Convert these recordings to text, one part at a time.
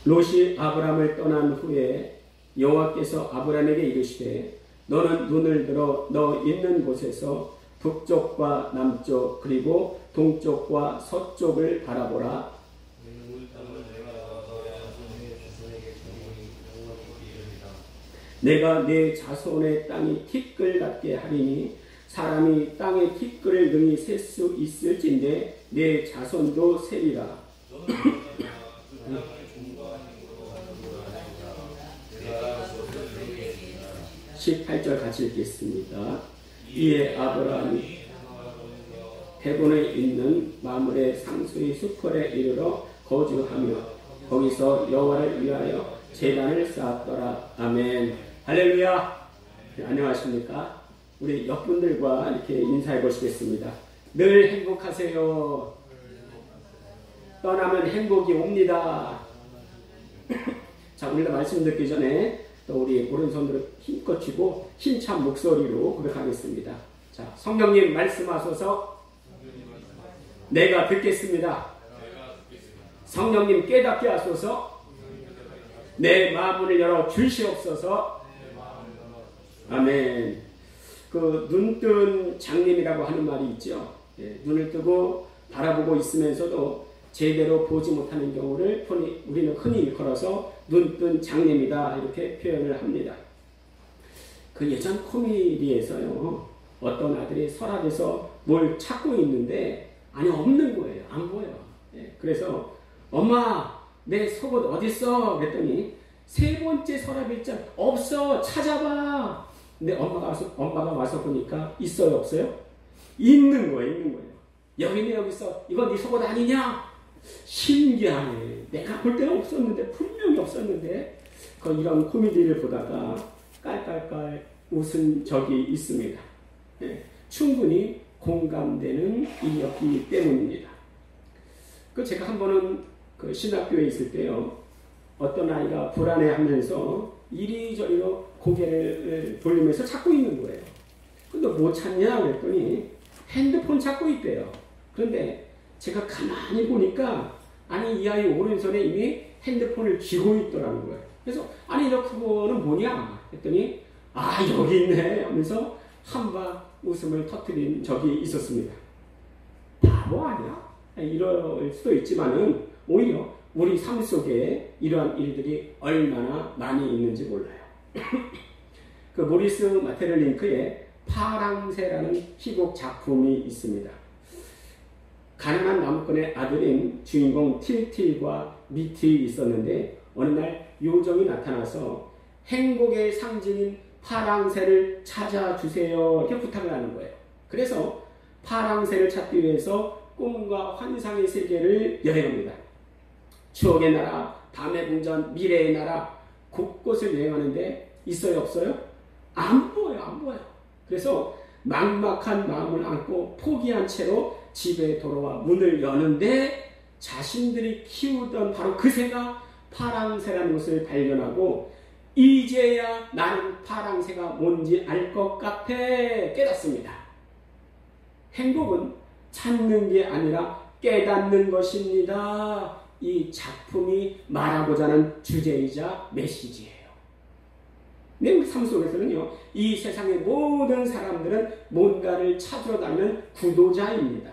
롯이 아브람을 떠난 후에 여호와께서 아브람에게 이르시되 너는 눈을 들어 너 있는 곳에서 북쪽과 남쪽 그리고 동쪽과 서쪽을 바라보라. 내가 내 자손의 땅이 티끌 같게 하리니 사람이 땅의 티끌을 능히 셀 수 있을진데 내 자손도 세리라. 18절 같이 읽겠습니다. 이에 아브라함이 헤본에 있는 마므레 상수의 수풀에 이르러 거주하며 거기서 여호와를 위하여 제단을 쌓았더라. 아멘. 할렐루야. 네, 안녕하십니까? 우리 옆분들과 이렇게 인사해 보시겠습니다. 늘 행복하세요. 떠나면 행복이 옵니다. 자, 우리가 말씀 듣기 전에 또 우리 오른손으로 힘껏 쥐고 힘찬 목소리로 고백하겠습니다. 자, 성령님 말씀하소서. 내가 듣겠습니다. 성령님 깨닫게 하소서. 내 마음을 열어 주시옵소서. 아멘. 그 눈뜬 장님이라고 하는 말이 있죠. 예, 눈을 뜨고 바라보고 있으면서도 제대로 보지 못하는 경우를 우리는 흔히 일컬어서 눈뜬 장님이다 이렇게 표현을 합니다. 그 예전 코미디에서요, 어떤 아들이 서랍에서 뭘 찾고 있는데 아니 없는 거예요. 안 보여. 예, 그래서 엄마 내 속옷 어딨어? 그랬더니 세 번째 서랍에 있잖아. 없어. 찾아봐. 근데 엄마가 와서 보니까 있어요? 없어요? 있는 거예요. 여기네 여기 있어. 이거 네 속옷 아니냐? 신기하네. 내가 볼 때는 없었는데, 분명히 없었는데, 이런 코미디를 보다가 깔깔깔 웃은 적이 있습니다. 예, 충분히 공감되는 일이었기 때문입니다. 제가 한 번은 신학교에 있을 때요, 어떤 아이가 불안해하면서 이리저리로 고개를 돌리면서 찾고 있는 거예요. 근데 뭐 찾냐? 그랬더니 핸드폰 찾고 있대요. 그런데 제가 가만히 보니까 아니 이 아이 오른손에 이미 핸드폰을 쥐고 있더라는 거예요. 그래서 아니 너 그거는 뭐냐? 했더니 아 여기 있네 하면서 한방 웃음을 터뜨린 적이 있었습니다. 바보 아니야? 이럴 수도 있지만은 오히려 우리 삶 속에 이러한 일들이 얼마나 많이 있는지 몰라요. 모리스 마테를링크의 파랑새라는 희곡 작품이 있습니다. 가난한 나무꾼의 아들인 주인공 틸틸과 미틸이 있었는데 어느 날 요정이 나타나서 행복의 상징인 파랑새를 찾아주세요 이렇게 부탁을 하는 거예요. 그래서 파랑새를 찾기 위해서 꿈과 환상의 세계를 여행합니다. 추억의 나라, 밤의 궁전, 미래의 나라 곳곳을 여행하는데 있어요? 없어요? 안 보여요. 그래서 막막한 마음을 안고 포기한 채로 집에 돌아와 문을 여는데 자신들이 키우던 바로 그 새가 파랑새라는 것을 발견하고 이제야 나는 파랑새가 뭔지 알 것 같아 깨닫습니다. 행복은 찾는 게 아니라 깨닫는 것입니다. 이 작품이 말하고자 하는 주제이자 메시지예요. 내 삶 속에서는요, 이 세상의 모든 사람들은 뭔가를 찾으러 다니는 구도자입니다.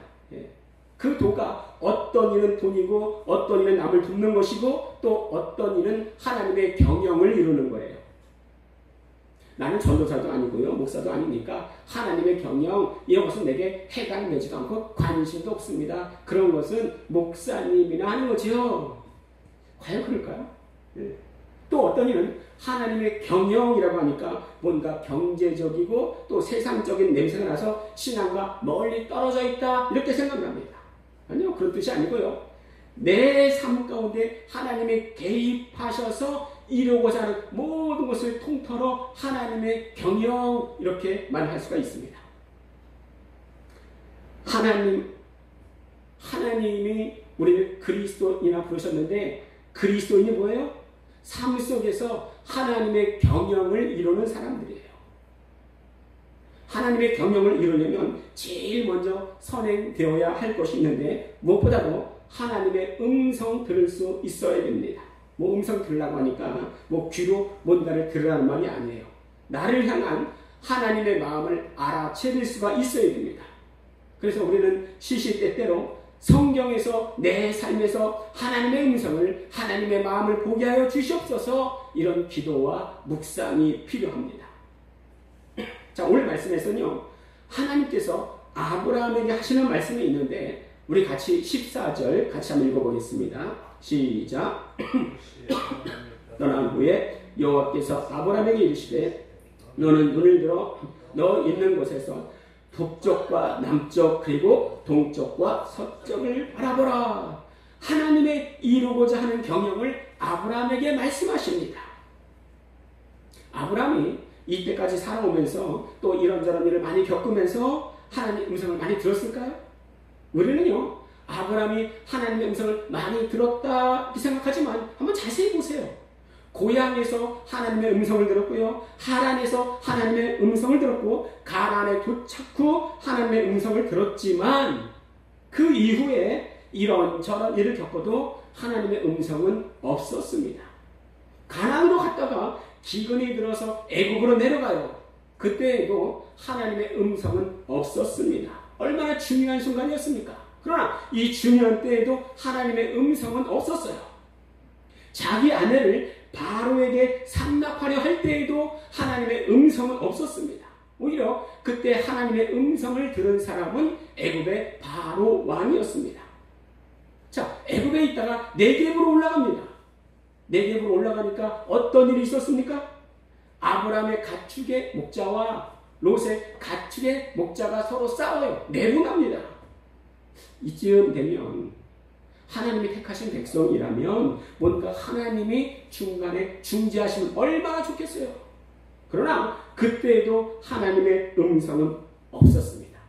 그 도가 어떤 일은 돈이고 어떤 일은 남을 돕는 것이고 또 어떤 일은 하나님의 경영을 이루는 거예요. 나는 전도사도 아니고요, 목사도 아니니까 하나님의 경영 이런 것은 내게 해당되지도 않고 관심도 없습니다. 그런 것은 목사님이나 하는 거죠. 과연 그럴까요? 또 어떤 일은 하나님의 경영이라고 하니까 뭔가 경제적이고 또 세상적인 냄새가 나서 신앙과 멀리 떨어져 있다 이렇게 생각합니다. 아니요, 그런 뜻이 아니고요. 내 삶 가운데 하나님이 개입하셔서 이루고자 하는 모든 것을 통틀어 하나님의 경영 이렇게 말할 수가 있습니다. 하나님이 우리를 그리스도인이라 부르셨는데 그리스도인이 뭐예요? 삶 속에서 하나님의 경영을 이루는 사람들이에요. 하나님의 경영을 이루려면 제일 먼저 선행되어야 할 것이 있는데 무엇보다도 하나님의 음성 들을 수 있어야 됩니다. 뭐 음성 들으라고 하니까 뭐 귀로 뭔가를 들으라는 말이 아니에요. 나를 향한 하나님의 마음을 알아채릴 수가 있어야 됩니다. 그래서 우리는 시시때때로 성경에서 내 삶에서 하나님의 음성을, 하나님의 마음을 보게 하여 주시옵소서, 이런 기도와 묵상이 필요합니다. 자, 오늘 말씀에서는요, 하나님께서 아브라함에게 하시는 말씀이 있는데 우리 같이 14절 같이 한번 읽어보겠습니다. 시작. 떠난 후에 여호와께서 아브라함에게 이르시되 너는 눈을 들어 너 있는 곳에서 북쪽과 남쪽 그리고 동쪽과 서쪽을 바라보라. 하나님의 이루고자 하는 경영을 아브라함에게 말씀하십니다. 아브라함이 이때까지 살아오면서 또 이런저런 일을 많이 겪으면서 하나님의 음성을 많이 들었을까요? 우리는요, 아브라함이 하나님의 음성을 많이 들었다 이렇게 생각하지만 한번 자세히 보세요. 고향에서 하나님의 음성을 들었고요, 하란에서 하나님의 음성을 들었고, 가나안에 도착 후 하나님의 음성을 들었지만 그 이후에 이런저런 일을 겪어도 하나님의 음성은 없었습니다. 가나안으로 갔다가 기근이 들어서 애국으로 내려가요. 그때에도 하나님의 음성은 없었습니다. 얼마나 중요한 순간이었습니까? 그러나 이 중요한 때에도 하나님의 음성은 없었어요. 자기 아내를 바로에게 상납하려 할 때에도 하나님의 음성은 없었습니다. 오히려 그때 하나님의 음성을 들은 사람은 애굽의 바로 왕이었습니다. 자, 애굽에 있다가 네겝으로 올라갑니다. 네겝으로 올라가니까 어떤 일이 있었습니까? 아브라함의 가축의 목자와 롯의 가축의 목자가 서로 싸워요. 내분합니다. 이쯤 되면 하나님이 택하신 백성이라면 뭔가 하나님이 중간에 중재하시면 얼마나 좋겠어요. 그러나 그때에도 하나님의 음성은 없었습니다.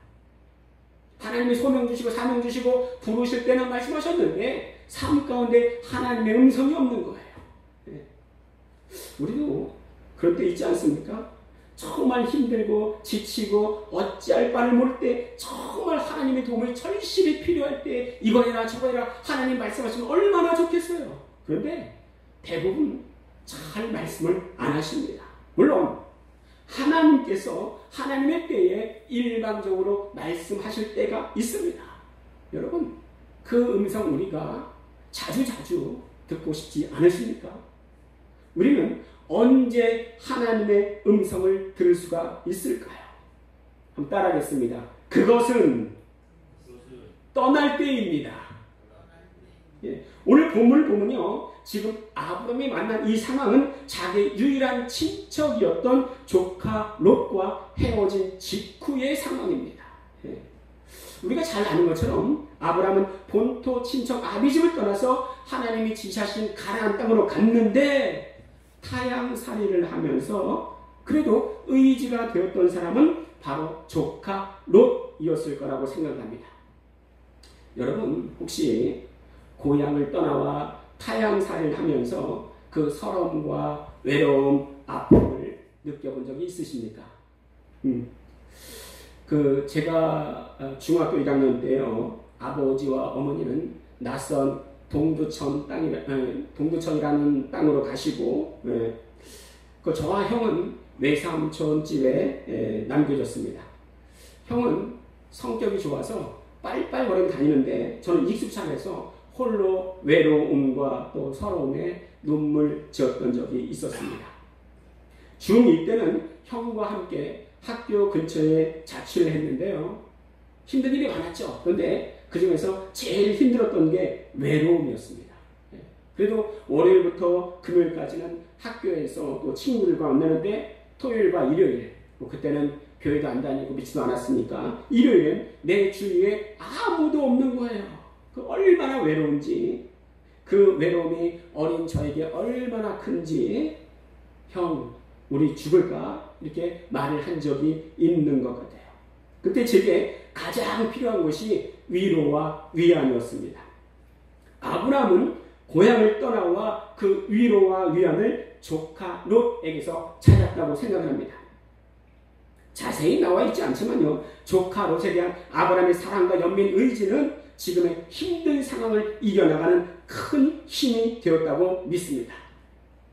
하나님이 소명 주시고 사명 주시고 부르실 때는 말씀하셨는데 삶 가운데 하나님의 음성이 없는 거예요. 우리도 그럴 때 있지 않습니까? 정말 힘들고 지치고 어찌할 바를 모를 때, 정말 하나님의 도움이 절실히 필요할 때 이거 해라 저거 해라 하나님 말씀하시면 얼마나 좋겠어요. 그런데 대부분 잘 말씀을 안 하십니다. 물론 하나님께서 하나님의 때에 일방적으로 말씀하실 때가 있습니다. 여러분, 그 음성 우리가 자주자주 듣고 싶지 않으십니까? 우리는 언제 하나님의 음성을 들을 수가 있을까요? 한번 따라하겠습니다. 그것은 떠날 때입니다. 예, 오늘 본문을 보면요, 지금 아브라함이 만난 이 상황은 자기의 유일한 친척이었던 조카 롯과 헤어진 직후의 상황입니다. 예, 우리가 잘 아는 것처럼 아브라함은 본토 친척 아비집을 떠나서 하나님이 지시하신 가나안 땅으로 갔는데 타향살이를 하면서 그래도 의지가 되었던 사람은 바로 조카 롯이었을 거라고 생각합니다. 여러분, 혹시 고향을 떠나와 타향살이를 하면서 그 서러움과 외로움, 아픔을 느껴본 적이 있으십니까? 제가 중학교 1학년 때요, 아버지와 어머니는 낯선 동두천이라는 땅으로 가시고, 저와 형은 외삼촌 집에 남겨졌습니다. 형은 성격이 좋아서 빨빨거리고 다니는데 저는 익숙치 않아서 홀로 외로움과 또 서러움에 눈물 지었던 적이 있었습니다. 중2 때는 형과 함께 학교 근처에 자취를 했는데요, 힘든 일이 많았죠. 그런데 그 중에서 제일 힘들었던 게 외로움이었습니다. 그래도 월요일부터 금요일까지는 학교에서 또 친구들과 만나는데 토요일과 일요일, 그때는 교회도 안 다니고 믿지도 않았으니까 일요일엔 내 주위에 아무도 없는 거예요. 그 얼마나 외로운지, 그 외로움이 어린 저에게 얼마나 큰지, 형 우리 죽을까? 이렇게 말을 한 적이 있는 것 같아요. 그때 제게 가장 필요한 것이 위로와 위안이었습니다. 아브라함은 고향을 떠나와 그 위로와 위안을 조카 롯에게서 찾았다고 생각합니다. 자세히 나와 있지 않지만요, 조카 롯에 대한 아브라함의 사랑과 연민 의지는 지금의 힘든 상황을 이겨나가는 큰 힘이 되었다고 믿습니다.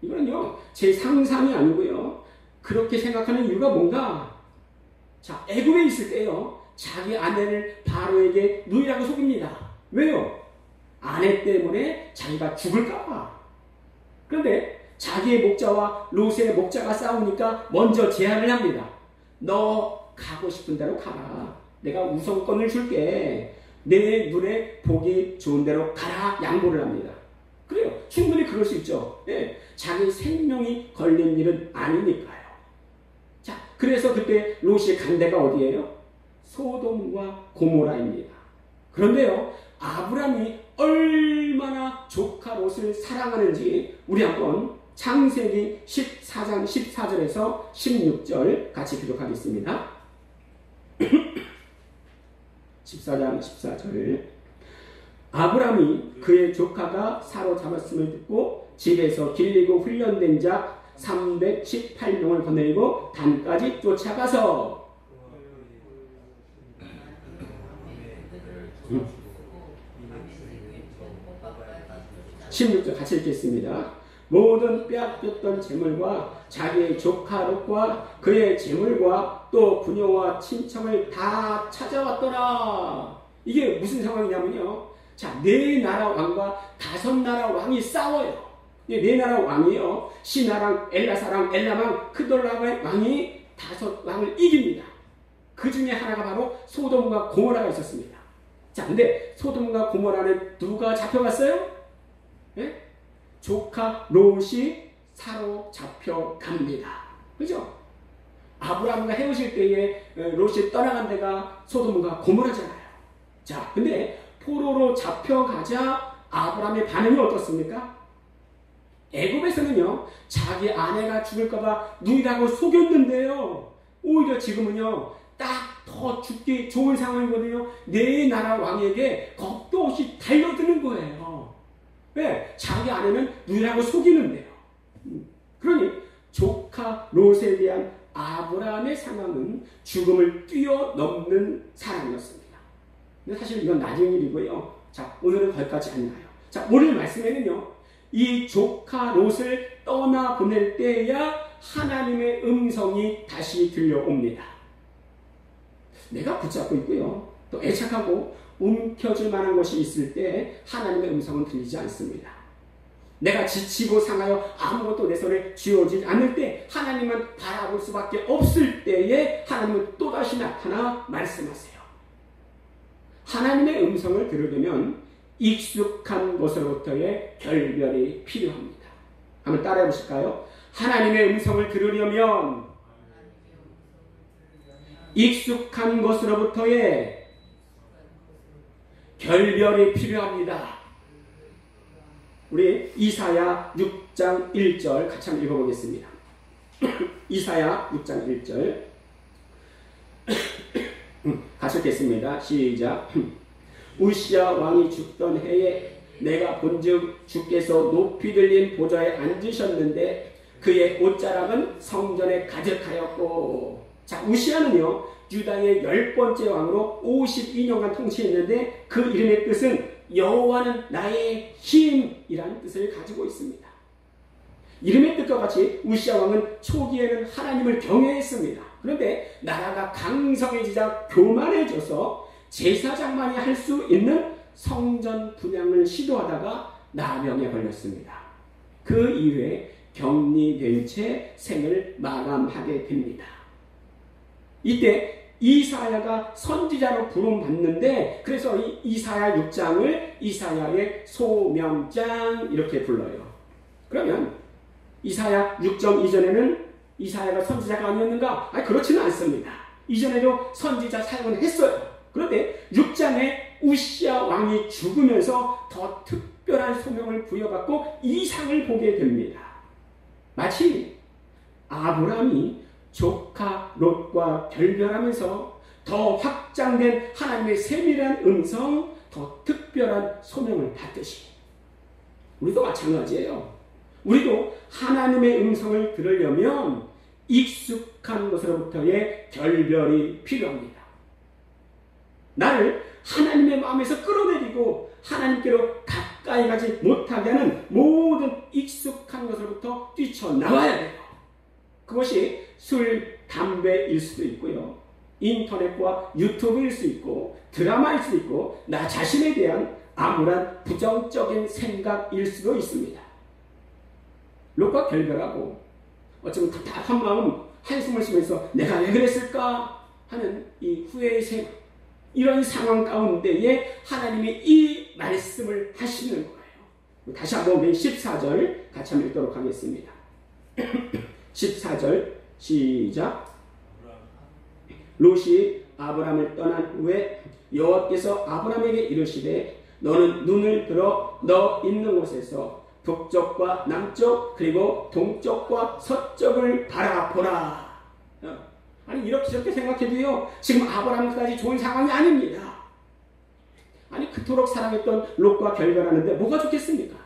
이거는요, 제 상상이 아니고요. 그렇게 생각하는 이유가 뭔가? 자, 애굽에 있을 때요, 자기 아내를 바로에게 누이라고 속입니다. 왜요? 아내 때문에 자기가 죽을까봐. 그런데 자기의 목자와 롯의 목자가 싸우니까 먼저 제안을 합니다. 너 가고 싶은 대로 가라. 내가 우선권을 줄게. 내 눈에 보기 좋은 대로 가라. 양보를 합니다. 그래요. 충분히 그럴 수 있죠. 예, 자기 생명이 걸린 일은 아니니까요. 자, 그래서 그때 롯이 간 데가 어디예요? 소돔과 고모라입니다. 그런데요, 아브람이 얼마나 조카 롯을 사랑하는지 우리 한번 창세기 14장 14절에서 16절 같이 기록하겠습니다. 14장 14절. 아브람이 그의 조카가 사로잡았음을 듣고 집에서 길리고 훈련된 자 318명을 거느리고 단까지 쫓아가서 16절 같이 읽겠습니다. 모든 빼앗겼던 재물과 자기의 조카 롯과 그의 재물과 또 부녀와 친척을 다 찾아왔더라. 이게 무슨 상황이냐면요. 자, 네 나라 왕과 5나라 왕이 싸워요. 네 나라 왕이요. 시나랑 엘라사랑 엘라망 크돌라의 왕이 5왕을 이깁니다. 그 중에 하나가 바로 소돔과 고모라가 있었습니다. 자, 근데 소돔과 고모라는 누가 잡혀갔어요? 네? 조카 롯이 사로잡혀 갑니다. 그죠? 아브라함과 헤어질 때에 롯이 떠나간 데가 소돔과 고모라잖아요. 자, 근데 포로로 잡혀가자 아브라함의 반응이 어떻습니까? 애굽에서는요, 자기 아내가 죽을까봐 누이라고 속였는데요. 오히려 지금은요, 딱 더 죽기 좋은 상황이거든요. 네 나라 왕에게 겁도 없이 달려드는 거예요. 왜? 자기 아내는 누이라고 속이는데요. 그러니 조카 롯에 대한 아브라함의 상황은 죽음을 뛰어넘는 사랑이었습니다. 근데 사실 이건 나중 일이고요. 자, 오늘은 거기까지 안 가요. 자, 오늘 말씀에는요, 이 조카 롯을 떠나보낼 때야 하나님의 음성이 다시 들려옵니다. 내가 붙잡고 있고요. 또 애착하고 움켜줄 만한 것이 있을 때 하나님의 음성은 들리지 않습니다. 내가 지치고 상하여 아무것도 내 손에 쥐어지지 않을 때 하나님은 바라볼 수밖에 없을 때에 하나님은 또다시 나타나 말씀하세요. 하나님의 음성을 들으려면 익숙한 것으로부터의 결별이 필요합니다. 한번 따라해 보실까요? 하나님의 음성을 들으려면 익숙한 것으로부터의 결별이 필요합니다. 우리 이사야 6장 1절 같이 한번 읽어보겠습니다. 이사야 6장 1절 같이 읽겠습니다. 시작. 우시야 왕이 죽던 해에 내가 본즉 주께서 높이 들린 보좌에 앉으셨는데 그의 옷자락은 성전에 가득하였고. 자, 우시야는요, 유다의 10번째 왕으로 52년간 통치했는데 그 이름의 뜻은 여호와는 나의 힘이라는 뜻을 가지고 있습니다. 이름의 뜻과 같이 우시야 왕은 초기에는 하나님을 경외했습니다. 그런데 나라가 강성해지자 교만해져서 제사장만이 할 수 있는 성전 분향을 시도하다가 나병에 걸렸습니다. 그 이후에 격리된 채 생을 마감하게 됩니다. 이때 이사야가 선지자로 부름받는데 그래서 이 이사야 6장을 이사야의 소명장 이렇게 불러요. 그러면 이사야 6장 이전에는 이사야가 선지자가 아니었는가? 아니, 그렇지는 않습니다. 이전에도 선지자 사역은 했어요. 그런데 6장에 우시야 왕이 죽으면서 더 특별한 소명을 부여받고 이상을 보게 됩니다. 마치 아브라함이 조카 롯과 결별하면서 더 확장된 하나님의 세밀한 음성, 더 특별한 소명을 받듯이 우리도 마찬가지예요. 우리도 하나님의 음성을 들으려면 익숙한 것으로부터의 결별이 필요합니다. 나를 하나님의 마음에서 끌어내리고 하나님께로 가까이 가지 못하게 하는 모든 익숙한 것으로부터 뛰쳐나와야 돼요. 그것이 술, 담배일 수도 있고요. 인터넷과 유튜브일 수 있고 드라마일 수도 있고 나 자신에 대한 암울한 부정적인 생각일 수도 있습니다. 롯과 결별하고 어쩌면 답답한 마음 한숨을 쉬면서 내가 왜 그랬을까 하는 이 후회의 생각, 이런 상황 가운데에 하나님이 이 말씀을 하시는 거예요. 다시 한번 맨 14절 같이 한번 읽도록 하겠습니다. 14절 시작. 롯이 아브람을 떠난 후에 여호와께서 아브람에게 이르시되 너는 눈을 들어 너 있는 곳에서 북쪽과 남쪽 그리고 동쪽과 서쪽을 바라보라. 아니 이렇게 저렇게 생각해도요 지금 아브람까지 좋은 상황이 아닙니다. 아니 그토록 사랑했던 롯과 결별하는데 뭐가 좋겠습니까?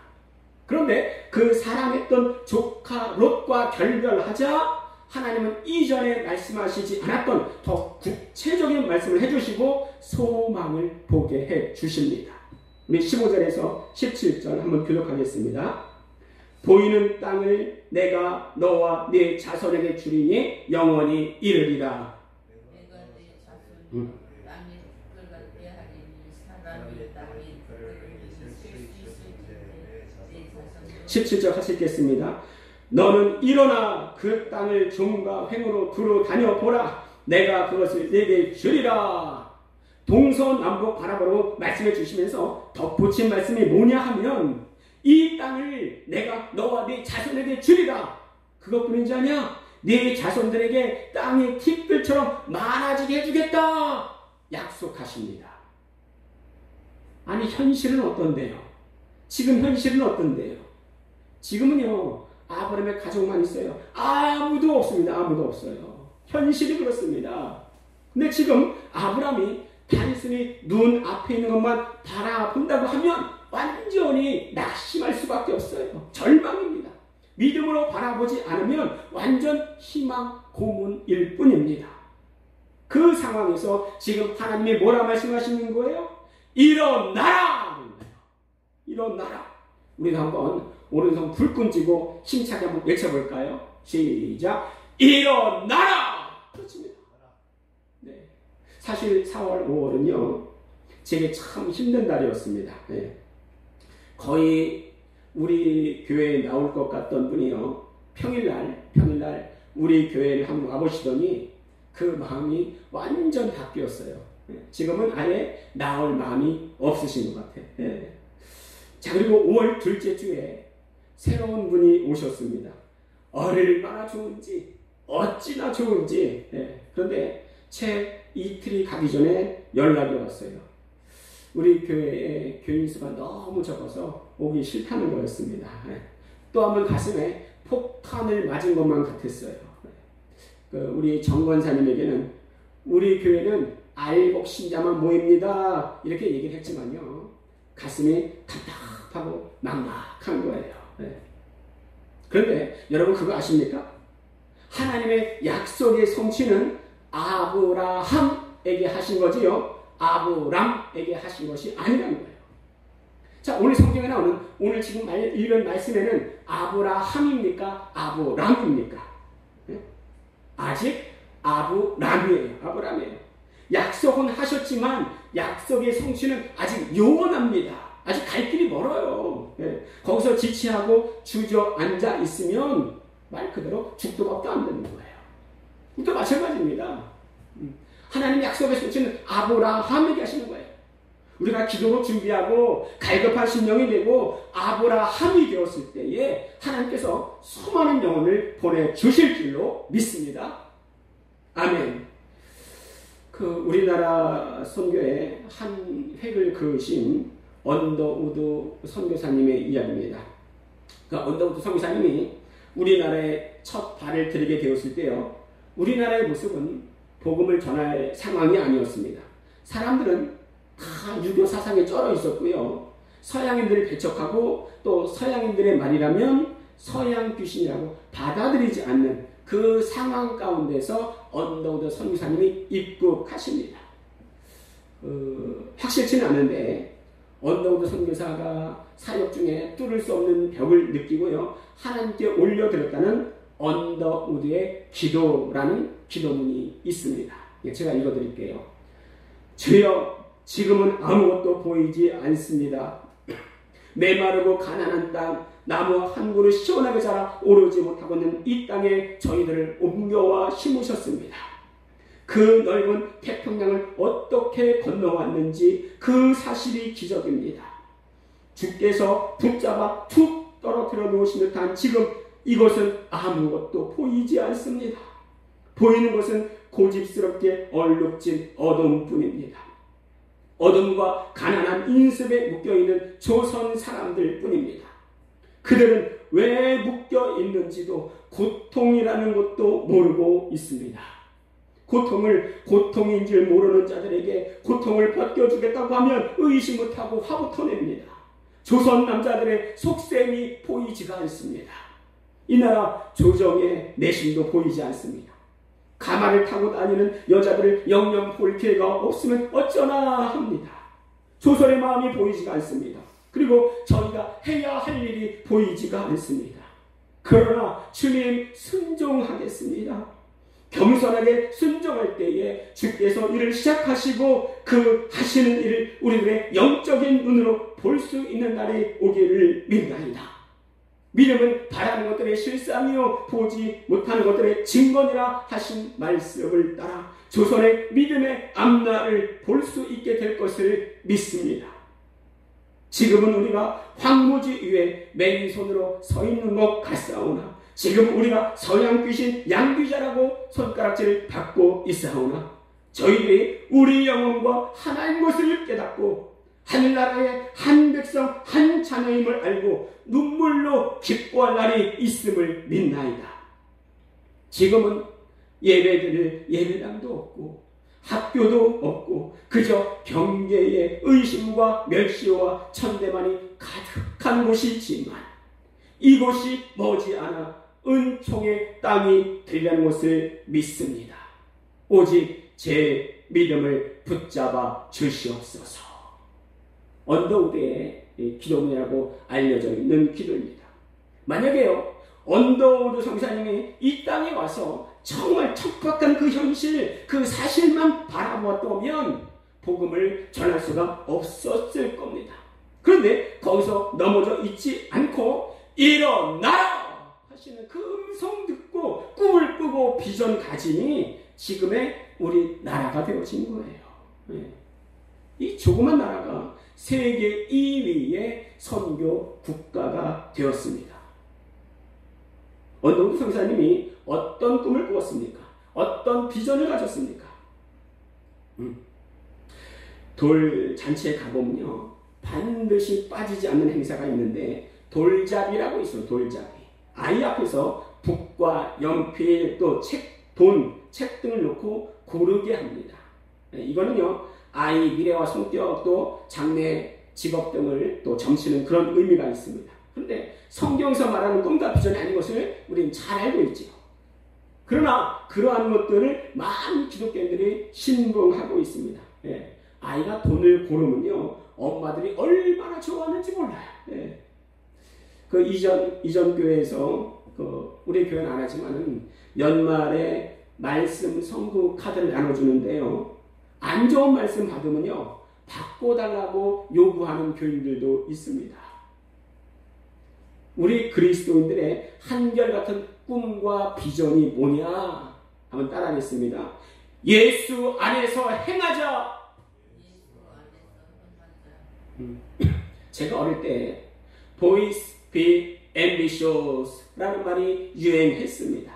그런데 그 사랑했던 조카 롯과 결별하자 하나님은 이전에 말씀하시지 않았던 더 구체적인 말씀을 해주시고 소망을 보게 해주십니다. 우리 15절에서 17절 한번 교독하겠습니다. 보이는 땅을 내가 너와 네 자손에게 주리니 영원히 이르리라. 내가 네 자손이 땅에 들어가게 하리니 사람이 땅에 들어갈 수 있을지니 네 자손이 17절 같이 읽겠습니다. 너는 일어나 그 땅을 종과 횡으로 두루 다녀보라. 내가 그것을 네게 주리라. 동서남북 바라보라고 말씀해 주시면서 덧붙인 말씀이 뭐냐 하면 이 땅을 내가 너와 네 자손에게 주리라. 그것뿐인지 아냐? 네 자손들에게 땅이 티끌처럼 많아지게 해주겠다 약속하십니다. 아니 현실은 어떤데요? 지금 현실은 어떤데요? 지금은요 아브라함의 가족만 있어요. 아무도 없습니다. 아무도 없어요. 현실이 그렇습니다. 근데 지금 아브라함이 단순히 눈 앞에 있는 것만 바라본다고 하면 완전히 낙심할 수밖에 없어요. 절망입니다. 믿음으로 바라보지 않으면 완전 희망 고문일 뿐입니다. 그 상황에서 지금 하나님이 뭐라 말씀하시는 거예요? 일어나라! 일어나라! 우리가 한번 오른손 불끈 쥐고 힘차게 한번 외쳐볼까요? 시작! 일어나라! 그렇습니다. 네. 사실 4월, 5월은요, 제게 참 힘든 달이었습니다. 네. 거의 우리 교회에 나올 것 같던 분이요, 평일날 우리 교회를 한번 와보시더니 그 마음이 완전 바뀌었어요. 네. 지금은 아예 나올 마음이 없으신 것 같아요. 네. 자, 그리고 5월 둘째 주에 새로운 분이 오셨습니다. 얼마나 좋은지, 어찌나 좋은지. 네. 그런데 채 이틀이 가기 전에 연락이 왔어요. 우리 교회에 교인 수가 너무 적어서 오기 싫다는 거였습니다. 네. 또 한 번 가슴에 폭탄을 맞은 것만 같았어요. 네. 우리 정권사님에게는 우리 교회는 알복 신자만 모입니다. 이렇게 얘기를 했지만요. 가슴이 답답하고 막막한 거예요. 네. 그런데 여러분 그거 아십니까? 하나님의 약속의 성취는 아브라함에게 하신 거지요. 아브람에게 하신 것이 아니라는 거예요. 자, 오늘 성경에 나오는 오늘 지금 읽은 말씀에는 아브라함입니까? 아브람입니까? 네? 아직 아브람이에요. 아브람이에요. 약속은 하셨지만 약속의 성취는 아직 요원합니다. 아직 갈 길이 멀어요. 네. 거기서 지체하고 주저앉아 있으면 말 그대로 죽도 밥도 안 되는 거예요. 또 마찬가지입니다. 하나님 약속의 성취는 아브라함에게 하시는 거예요. 우리가 기도로 준비하고 갈급한 심령이 되고 아브라함이 되었을 때에 하나님께서 수많은 영혼을 보내주실 줄로 믿습니다. 아멘. 우리나라 선교에 한 획을 그으신 언더우드 선교사님의 이야기입니다. 언더우드 선교사님이 우리나라에 첫 발을 들이게 되었을 때요, 우리나라의 모습은 복음을 전할 상황이 아니었습니다. 사람들은 다 유교 사상에 쩔어 있었고요. 서양인들을 배척하고 또 서양인들의 말이라면 서양 귀신이라고 받아들이지 않는 그 상황 가운데서 언더우드 선교사님이 입국하십니다. 확실치는 않은데 언더우드 선교사가 사역 중에 뚫을 수 없는 벽을 느끼고요. 하나님께 올려드렸다는 언더우드의 기도라는 기도문이 있습니다. 제가 읽어드릴게요. 주여, 지금은 아무것도 보이지 않습니다. 메마르고 가난한 땅, 나무 한 그루 시원하게 자라 오르지 못하고 있는 이 땅에 저희들을 옮겨와 심으셨습니다. 그 넓은 태평양을 어떻게 건너왔는지 그 사실이 기적입니다. 주께서 붙잡아 툭 떨어뜨려 놓으신 듯한 지금 이것은 아무것도 보이지 않습니다. 보이는 것은 고집스럽게 얼룩진 어둠뿐입니다. 어둠과 가난한 인습에 묶여있는 조선 사람들 뿐입니다. 그들은 왜 묶여 있는지도 고통이라는 것도 모르고 있습니다. 고통을 고통인 줄 모르는 자들에게 고통을 벗겨주겠다고 하면 의심 못하고 화부터 냅니다. 조선 남자들의 속셈이 보이지가 않습니다. 이 나라 조정의 내심도 보이지 않습니다. 가마를 타고 다니는 여자들을 영영 볼 기회가 없으면 어쩌나 합니다. 조선의 마음이 보이지가 않습니다. 그리고 저희가 해야 할 일이 보이지가 않습니다. 그러나 주님 순종하겠습니다. 겸손하게 순종할 때에 주께서 일을 시작하시고 그 하시는 일을 우리들의 영적인 눈으로 볼 수 있는 날이 오기를 믿나이다. 믿음은 바라는 것들의 실상이요 보지 못하는 것들의 증거니라 하신 말씀을 따라 조선의 믿음의 앞날을 볼 수 있게 될 것을 믿습니다. 지금은 우리가 황무지 위에 맨손으로 서 있는 것 같사오나 지금 우리가 서양 귀신 양귀자라고 손가락질을 받고 있사오나 저희들이 우리 영혼과 하나인 것을 깨닫고 하늘나라의 한 백성 한 자녀임을 알고 눈물로 기뻐할 날이 있음을 믿나이다. 지금은 예배드릴 예배당도 없고 학교도 없고 그저 경계의 의심과 멸시와 천대만이 가득한 곳이지만 이곳이 머지않아 은총의 땅이 되려는 것을 믿습니다. 오직 제 믿음을 붙잡아 주시옵소서. 언더우드의 기도문이라고 알려져 있는 기도입니다. 만약에요, 언더우드 성사님이 이 땅에 와서 정말 척박한 그 현실, 그 사실만 바라보았다면 복음을 전할 수가 없었을 겁니다. 그런데 거기서 넘어져 있지 않고 일어나라 하시는 그 음성 듣고 꿈을 꾸고 비전 가지니 지금의 우리 나라가 되어진 거예요. 이 조그만 나라가 세계 2위의 선교 국가가 되었습니다. 언더우드 성사님이 어떤 꿈을 꾸었습니까? 어떤 비전을 가졌습니까? 돌잔치에 가보면요, 반드시 빠지지 않는 행사가 있는데 돌잡이라고 있어요. 돌잡이. 아이 앞에서 붓과 연필 또 책 등을 놓고 고르게 합니다. 이거는요, 아이 미래와 성격 또 장래 직업 등을 또 점치는 그런 의미가 있습니다. 그런데 성경에서 말하는 꿈과 비전이 아닌 것을 우리는 잘 알고 있죠. 그러나 그러한 것들을 많은 기독교인들이 신봉하고 있습니다. 아이가 돈을 고르면요, 엄마들이 얼마나 좋아하는지 몰라요. 그 이전 교회에서 우리 교회는 안 하지만은 연말에 말씀 성구 카드를 나눠주는데요, 안 좋은 말씀 받으면요 바꿔달라고 요구하는 교인들도 있습니다. 우리 그리스도인들의 한결같은 꿈과 비전이 뭐냐 한번 따라하겠습니다. 예수 안에서 행하자. 제가 어릴 때 Boys be ambitious 라는 말이 유행했습니다.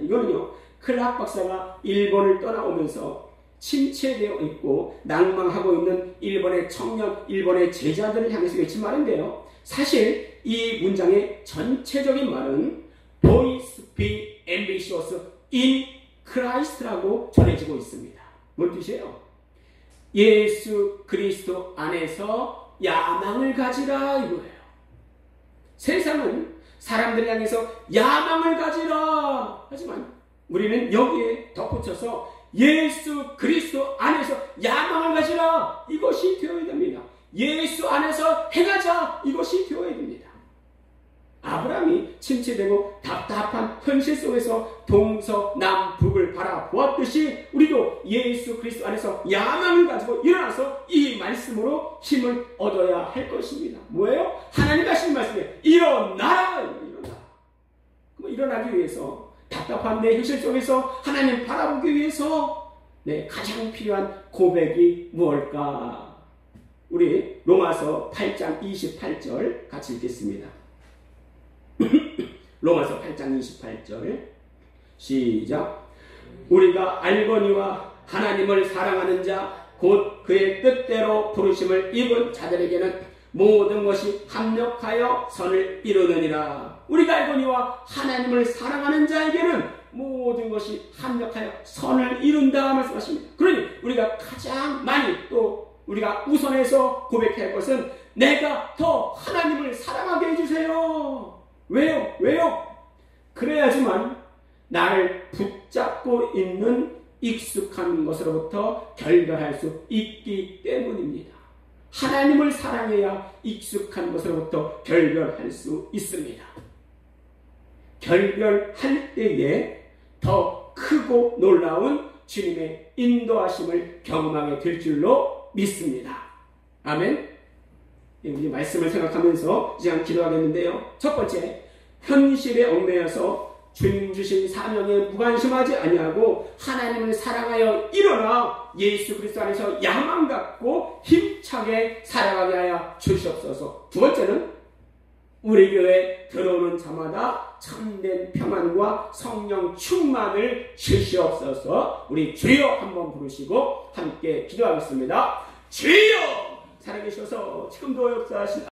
이거는요, 클락 박사가 일본을 떠나오면서 침체되어 있고 낭망하고 있는 일본의 청년, 일본의 제자들을 향해서 외친 말인데요, 사실 이 문장의 전체적인 말은 Boys be ambitious in Christ라고 전해지고 있습니다. 뭔 뜻이에요? 예수 그리스도 안에서 야망을 가지라 이거예요. 세상은 사람들 향해서 야망을 가지라 하지만 우리는 여기에 덧붙여서 예수 그리스도 안에서 야망을 가지라. 이것이 되어야 됩니다. 예수 안에서 행하자. 이것이 되어야 됩니다. 아브라함이 침체되고 답답한 현실 속에서 동서남북을 바라보았듯이 우리도 예수 그리스도 안에서 야망을 가지고 일어나서 이 말씀으로 힘을 얻어야 할 것입니다. 뭐예요? 하나님 하시는 말씀에 일어나라. 일어나기 위해서 답답한 내 현실 속에서 하나님 바라보기 위해서 가장 필요한 고백이 무엇일까? 우리 로마서 8장 28절 같이 읽겠습니다. 로마서 8장 28절 시작. 우리가 알거니와 하나님을 사랑하는 자 곧 그의 뜻대로 부르심을 입은 자들에게는 모든 것이 합력하여 선을 이루느니라. 우리가 알거니와 하나님을 사랑하는 자에게는 모든 것이 합력하여 선을 이룬다 말씀하십니다. 그러니 우리가 가장 많이 또 우리가 우선해서 고백해야 할 것은 내가 더 하나님을 사랑하게 해주세요. 왜요? 그래야지만 나를 붙잡고 있는 익숙한 것으로부터 결별할 수 있기 때문입니다. 하나님을 사랑해야 익숙한 것으로부터 결별할 수 있습니다. 결별할 때에 더 크고 놀라운 주님의 인도하심을 경험하게 될 줄로 믿습니다. 아멘. 우리 말씀을 생각하면서 이제 기도하겠는데요. 첫 번째, 현실에 얽매여서 주님 주신 사명에 무관심하지 아니하고 하나님을 사랑하여 일어나 예수 그리스도 안에서 야망 갖고 힘차게 살아가게 하여 주시옵소서. 두 번째는 우리 교회에 들어오는 자마다 참된 평안과 성령 충만을 주시옵소서. 우리 주여 한번 부르시고 함께 기도하겠습니다. 주여 살아계셔서 지금도 역사하신